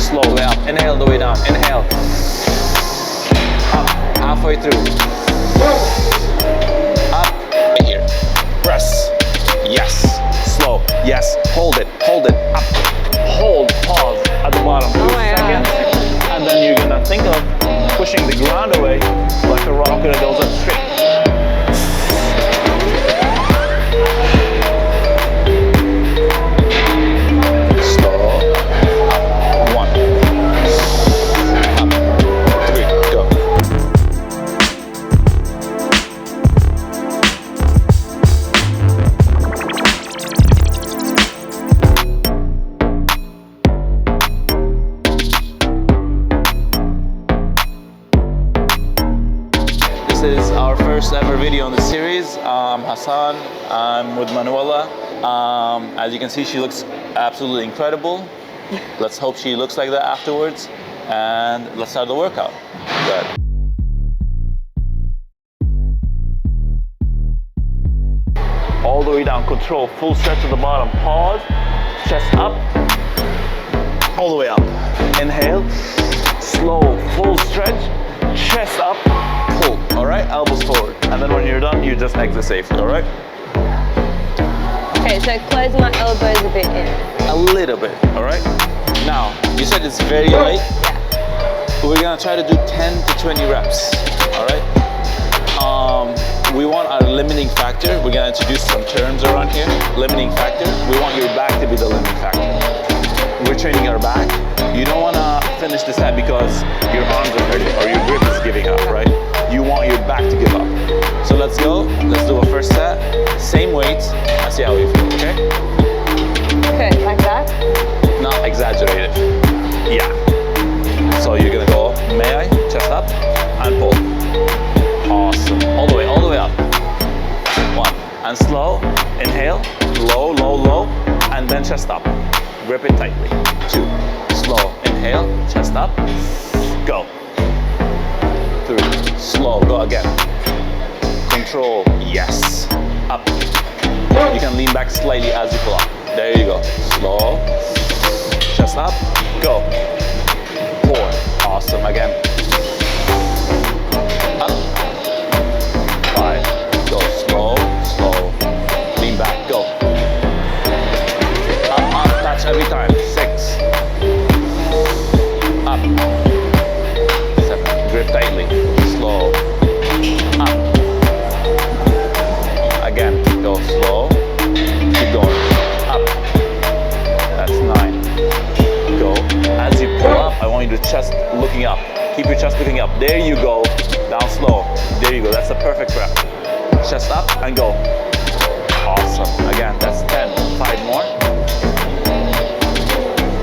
slowly up, inhale the way down, inhale, up, halfway through, up, right here, press, yes, slow, yes, hold it, up, hold, pause at the bottom, 2 seconds, and then you're gonna think of pushing the ground away like a rocket that goes up straight. This is our first ever video in the series. I'm Hassan, I'm with Manuela. As you can see, she looks absolutely incredible. Let's hope she looks like that afterwards. And let's start the workout. Good. All the way down, control, full stretch at the bottom, pause, chest up, all the way up. Inhale, slow, full stretch, chest up, pull, all right? Elbows forward. And then when you're done, you just exit safely, all right? Okay, so close my elbows a bit in. A little bit, all right? Now, you said it's very light. Yeah. We're gonna try to do 10 to 20 reps, all right? We want our limiting factor. We're gonna introduce some terms around here. Limiting factor, we want your back to be the limiting factor. We're training our back. You don't wanna finish the set because your arms are hurting or your grip is giving up, right? You want your back to give up. So let's go, let's do a first set, same weights, and see how we feel, okay? Okay, like that? Not exaggerated. Yeah. So you're gonna go, may I? Chest up, and pull. Awesome, all the way up. 1, and slow, inhale, low, low, low, and then chest up. Grip it tightly. 2, slow, inhale, chest up, go. 3, slow, go again. Control, yes, up. You can lean back slightly as you pull up. There you go, slow, chest up, go. 4, awesome, again. Up. 5, go, slow, slow, lean back, go. Up, touch every time. 6, up. 7, grip tightly, slow, up. Again, go slow, keep going, up. That's 9. Go. As you pull up, I want you to chest looking up. Keep your chest looking up. There you go. Down slow. There you go. That's the perfect rep. Chest up and go. Awesome. Again, that's 10. 5 more.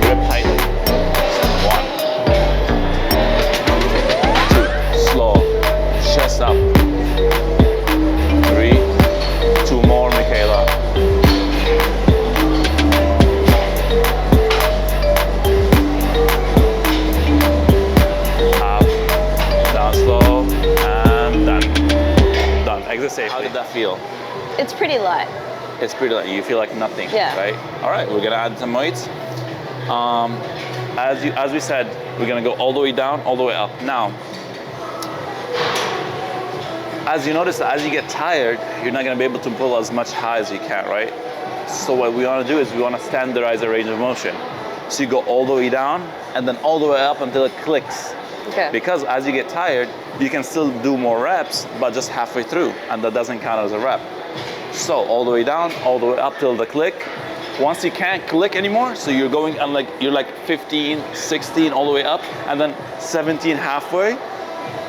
Grip tightly. 1, 2, slow. Chest up. 3, 2 more, Michaela. Up, down slow, and done. Done. Exit safe. How did that feel? It's pretty light. It's pretty light. You feel like nothing, Yeah. right? All right, we're gonna add some weights. As we said, we're gonna go all the way down, all the way up. Now, as you notice, as you get tired, you're not gonna be able to pull as much high as you can, right? So what we wanna do is we wanna standardize the range of motion. So you go all the way down and then all the way up until it clicks. Okay. Because as you get tired, you can still do more reps, but just halfway through, and that doesn't count as a rep. So all the way down, all the way up till the click. Once you can't click anymore, so you're going and you're like 15, 16 all the way up, and then 17 halfway,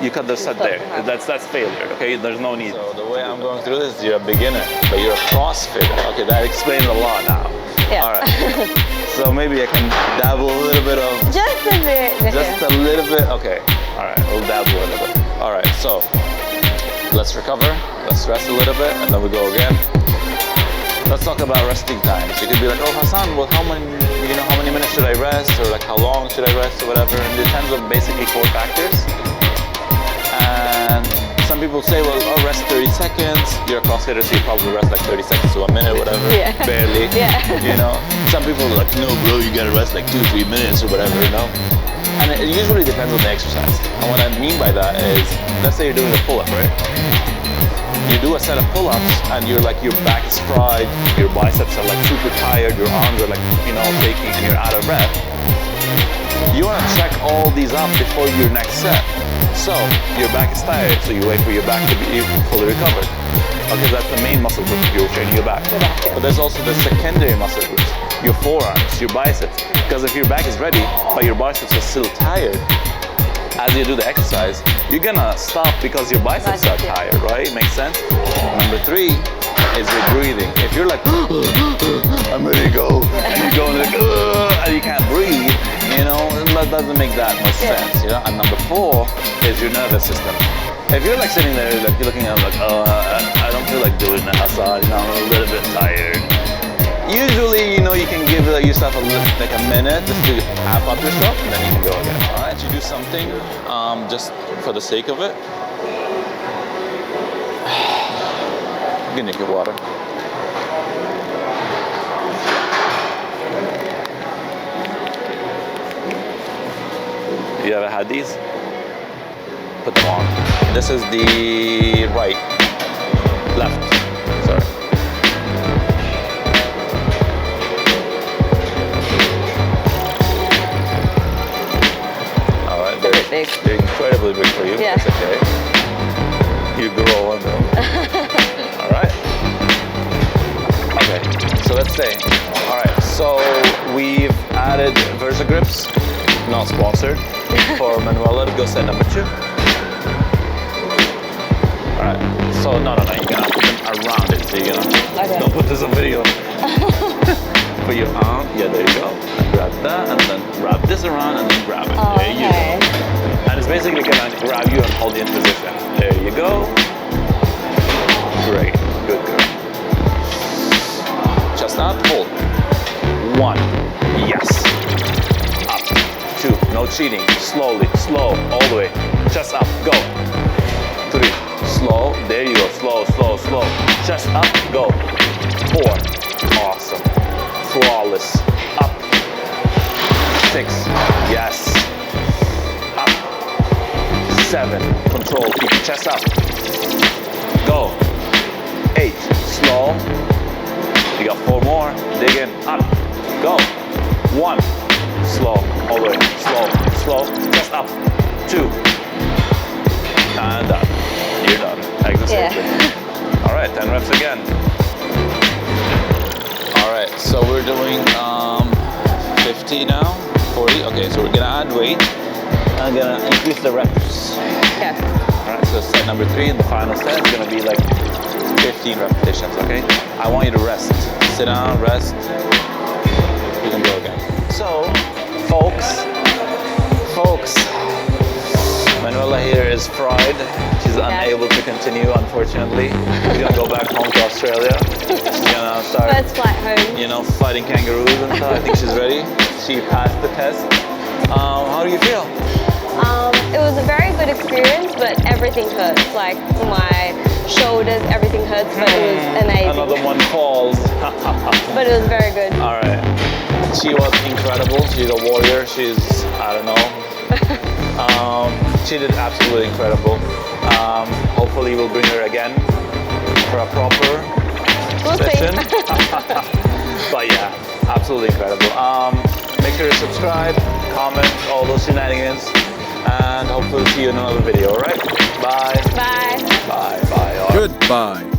you cut the set there. That's failure, okay? There's no need. So the way I'm going through this, you're a beginner, but you're a CrossFitter. Okay, that explains a lot now. Yeah. All right. So maybe I can dabble a little bit of... Just a bit. Just a little bit? Okay. All right, we'll dabble a little bit. All right, so let's recover. Let's rest a little bit, and then we go again. Let's talk about resting times. You could be like, oh, Hassan, well, how many minutes should I rest? Or like, how long should I rest or whatever? And it depends on basically 4 factors. And Some people say, well, I'll rest 30 seconds. You're a CrossFitter, so you probably rest like 30 seconds to a minute, whatever. Yeah. Barely. Yeah. You know, some people are like, no, bro, you gotta rest like 2-3 minutes or whatever, you know. And it usually depends on the exercise. And what I mean by that is, let's say you're doing a pull-up, right? You do a set of pull-ups and you're like, your back is fried, your biceps are like super tired, your arms are like, you know, shaking, and you're out of breath. You want to check all these up before your next set. So your back is tired, so you wait for your back to be fully recovered. Okay, that's the main muscle group you're training your back. But there's also the secondary muscle groups, your forearms, your biceps. Because if your back is ready, but your biceps are still tired, as you do the exercise, you're gonna stop because your biceps are tired, right? Makes sense? Number 3 is your breathing. If you're like, I'm ready to go, and you're going like, and you can't breathe, you know, that doesn't make that much sense, you know? And number 4 is your nervous system. If you're like sitting there, like you're looking at like, I don't feel like doing the outside, you know, I'm a little bit tired. Usually, you know, you can give yourself like a minute just to amp up yourself, and then you can go again. All right, you do something just for the sake of it. I'm gonna get water. You ever had these? Put them on. This is the right, left, sorry. All right, they're incredibly big for you. Yeah. That's okay. You grow on them. All right. Okay, so let's say, all right, so we've added Versa grips, not sponsored, for Manuela to go set number 2. All right, so no, you're gonna put them around it, so you're gonna, don't put this on video. Put your arm, yeah, there you go. Grab that, and then wrap this around, and then grab it. Oh, there you go. And it's basically gonna grab you and hold you in position. There you go. Great, good girl. Chest out, hold. 1, yes. Up, 2, no cheating. Slowly, slow, all the way. Chest up, go. 3, slow, there you go. Slow, slow, slow. Chest up, go. 4, awesome. Flawless. Up. 6, yes. Up. 7, control, keep your chest up. Go. 8, slow. You got 4 more. Dig in. Up. Go. 1, slow. All the way. Slow. Slow. Chest up. 2. And done. You're done. Exit safely. All right. 10 reps again. All right. So we're doing 50 now. 40. Okay. So we're gonna add weight. I'm gonna increase the reps. Okay. All right. So set number 3 in the final set is gonna be like 15 repetitions, okay? I want you to rest. Sit down, rest. You can go again. So, folks, Manuela here is fried. She's unable to continue, unfortunately. She's gonna go back home to Australia. She's gonna start, First flight home. you know, fighting kangaroos and stuff. I think she's ready. She passed the test. How do you feel? It was a very good experience, but everything hurts. Like my shoulders, everything hurts, but it was amazing. Another one falls. But it was very good. All right. She was incredible. She's a warrior. She's, I don't know. She did absolutely incredible. Hopefully we'll bring her again for a proper session. But yeah, absolutely incredible. Make sure to subscribe, comment, all those shenanigans, and hopefully see you in another video, all right? Bye. Bye. Bye. Bye. Goodbye.